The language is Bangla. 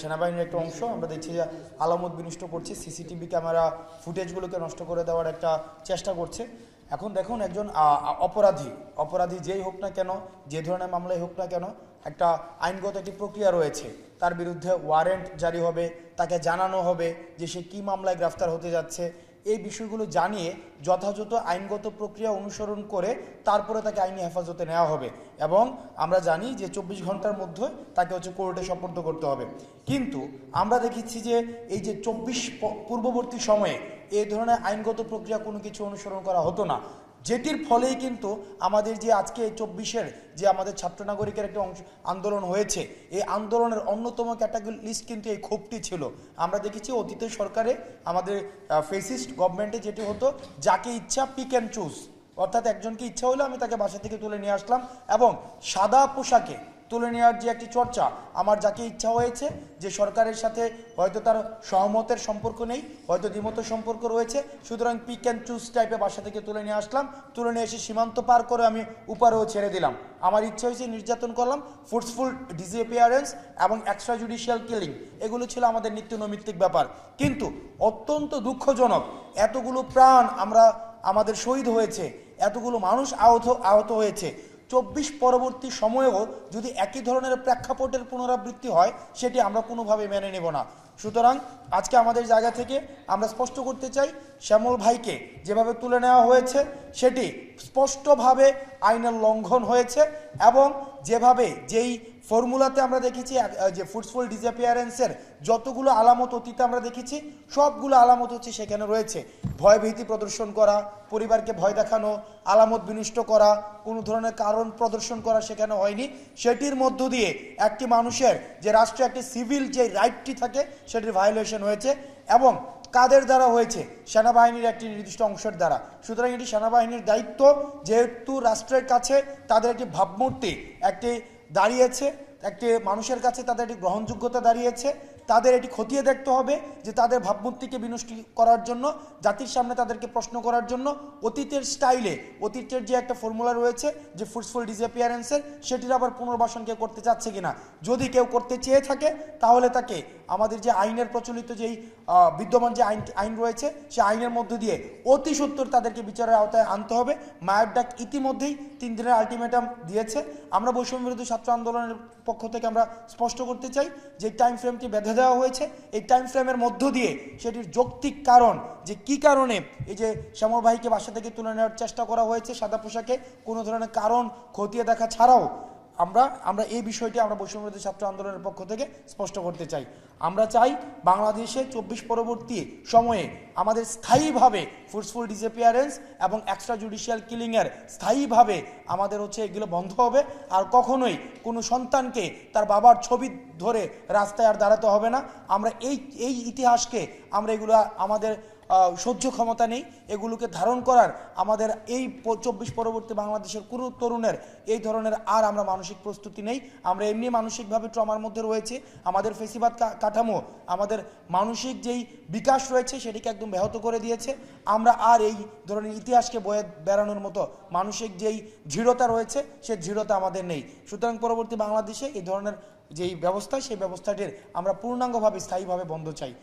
সেনাবাহিনীর একটা অংশ। আমরা দেখছি যে আলামত বিনষ্ট করছে, সিসিটিভি ক্যামেরা ফুটেজগুলোকে নষ্ট করে দেওয়ার একটা চেষ্টা করছে। এখন দেখুন, একজন অপরাধী যেই হোক না কেন, যে ধরনের মামলাই হোক না কেন, একটা আইনগত একটি প্রক্রিয়া রয়েছে। তার বিরুদ্ধে ওয়ারেন্ট জারি হবে, তাকে জানানো হবে যে সে কী মামলায় গ্রেফতার হতে যাচ্ছে। এই বিষয়গুলো জানিয়ে যথাযথ আইনগত প্রক্রিয়া অনুসরণ করে তারপরে তাকে আইনি হেফাজতে নেওয়া হবে, এবং আমরা জানি যে 24 ঘন্টার মধ্যে তাকে কোর্টে সোপর্দ করতে হবে। কিন্তু আমরা দেখেছি যে এই যে 24 পূর্ববর্তী সময়ে এই ধরনের আইনগত প্রক্রিয়া কোনো কিছু অনুসরণ করা হতো না, যেটির ফলেই কিন্তু আমাদের যে আজকে 24-এর যে আমাদের ছাত্র নাগরিকের একটা আন্দোলন হয়েছে, এই আন্দোলনের অন্যতম ক্যাটাগরি লিস্ট কিন্তু এই ক্ষোভটি ছিল। আমরা দেখেছি অতীতের সরকারে আমাদের ফেসিস্ট গভর্নমেন্টে যেটি হতো, যাকে ইচ্ছা পিক অ্যান্ড চুজ, অর্থাৎ একজনকে ইচ্ছা হলো আমি তাকে বাসা থেকে তুলে নিয়ে আসলাম, এবং সাদা পোশাকে তুলে নেওয়ার যে একটি চর্চা, আমার যাকে ইচ্ছা হয়েছে, যে সরকারের সাথে হয়তো তার সহমতের সম্পর্ক নেই, হয়তো দ্বিমতের সম্পর্ক রয়েছে, সুতরাং পিক অ্যান্ড চুজ টাইপে বাসা থেকে তুলে নিয়ে আসলাম, তুলে নিয়ে এসে সীমান্ত পার করে আমি উপারেও ছেড়ে দিলাম, আমার ইচ্ছা হয়েছে নির্যাতন করলাম, ফোর্সফুল ডিসঅ্যাপিয়ারেন্স এবং এক্সট্রা জুডিশিয়াল কিলিং, এগুলো ছিল আমাদের নিত্য নৈমিত্তিক ব্যাপার। কিন্তু অত্যন্ত দুঃখজনক, এতগুলো প্রাণ আমাদের শহীদ হয়েছে, এতগুলো মানুষ আহত হয়েছে, 24 পরবর্তী সময়েও যদি একই ধরনের প্রেক্ষাপটের পুনরাবৃত্তি হয়, সেটি আমরা কোনোভাবে মেনে নেব না। সুতরাং আজকে আমাদের জায়গা থেকে আমরা স্পষ্ট করতে চাই, শ্যামল ভাইকে যেভাবে তুলে নেওয়া হয়েছে সেটি স্পষ্টভাবে আইনের লঙ্ঘন হয়েছে, এবং যেই ফর্মুলাতে আমরা দেখেছি যে ফোর্সফুল ডিসঅ্যাপিয়ারেন্সের যতগুলো আলামত অতীতে আমরা দেখেছি, সবগুলো আলামত হচ্ছে সেখানে রয়েছে। ভয়ভীতি প্রদর্শন করা, পরিবারকে ভয় দেখানো, আলামত বিনষ্ট করা, কোনো ধরনের কারণ প্রদর্শন করা সেখানে হয়নি। সেটির মধ্য দিয়ে একটি মানুষের যে রাষ্ট্রে একটি সিভিল যে রাইটটি থাকে সেটির ভায়োলেশন হয়েছে, এবং কাদের দ্বারা হয়েছে? সেনাবাহিনীর একটি নির্দিষ্ট অংশের দ্বারা। সুতরাং এটি সেনাবাহিনীর দায়িত্ব, যেহেতু রাষ্ট্রের কাছে তাদের একটি ভাবমূর্তি দাঁড়িয়েছে, একটি মানুষের কাছে তাদের একটি গ্রহণযোগ্যতা দাঁড়িয়েছে, তাদের এটি খতিয়ে দেখতে হবে যে তাদের ভাবমূর্তিকে বিনষ্ট করার জন্য, জাতির সামনে তাদেরকে প্রশ্ন করার জন্য অতীতের স্টাইলে, অতীতের যে একটা ফর্মুলা রয়েছে যে ফোর্সফুল ডিসঅ্যাপিয়ারেন্সের, সেটির আবার পুনর্বাসন কেউ করতে চাচ্ছে কিনা। যদি কেউ করতে চেয়ে থাকে তাহলে তাকে আমাদের যে আইনের প্রচলিত যেই বিদ্যমান যে আইন রয়েছে, সে আইনের মধ্য দিয়ে অতি সত্বর তাদেরকে বিচারের আওতায় আনতে হবে। মায়ের ডাক ইতিমধ্যেই 3 দিনের আলটিমেটাম দিয়েছে। আমরা বৈষম্য বিরোধী ছাত্র আন্দোলনের পক্ষ থেকে আমরা স্পষ্ট করতে চাই যে টাইম ফ্রেমটি বেঁধে দেওয়া হয়েছে, এই টাইম ফ্রেমের মধ্য দিয়ে সেটির যৌক্তিক কারণ, যে কি কারণে এই যে শ্যামল ভাইকে বাসা থেকে তুলে নেওয়ার চেষ্টা করা হয়েছে সাদা পোশাকে, কোনো ধরনের কারণ খতিয়ে দেখা ছাড়াও আমরা এই বিষয়টি আমরা বৈষম্য বিরোধী ছাত্র আন্দোলনের পক্ষ থেকে স্পষ্ট করতে চাই। আমরা চাই বাংলাদেশে 24 পরবর্তী সময়ে আমাদের স্থায়ীভাবে ফোর্সফুল ডিসঅ্যাপিয়ারেন্স এবং এক্সট্রা জুডিশিয়াল কিলিংয়ের স্থায়ীভাবে আমাদের এগুলো বন্ধ হবে। আর কখনোই কোনো সন্তানকে তার বাবার ছবি ধরে রাস্তায় আর দাঁড়াতে হবে না। আমরা এই ইতিহাসকে এগুলো আমাদের সহ্য ক্ষমতা নেই, এগুলোকে ধারণ করার আমাদের এই 24 পরবর্তী বাংলাদেশের কোনো তরুণের এই ধরনের আর আমরা মানসিক প্রস্তুতি নেই। আমরা এমনি মানসিকভাবে ট্রমার মধ্যে রয়েছে, আমাদের ফেসিবাদ কাঠামো আমাদের মানসিক যেই বিকাশ রয়েছে সেটিকে একদম ব্যাহত করে দিয়েছে। আমরা আর এই ধরনের ইতিহাসকে বয়ে বেড়ানোর মতো মানসিক যেই দৃঢ়তা রয়েছে, সে দৃঢ়তা আমাদের নেই। সুতরাং পরবর্তী বাংলাদেশে এই ধরনের যেই ব্যবস্থা, সেই ব্যবস্থাটির আমরা পূর্ণাঙ্গভাবে স্থায়ীভাবে বন্ধ চাই।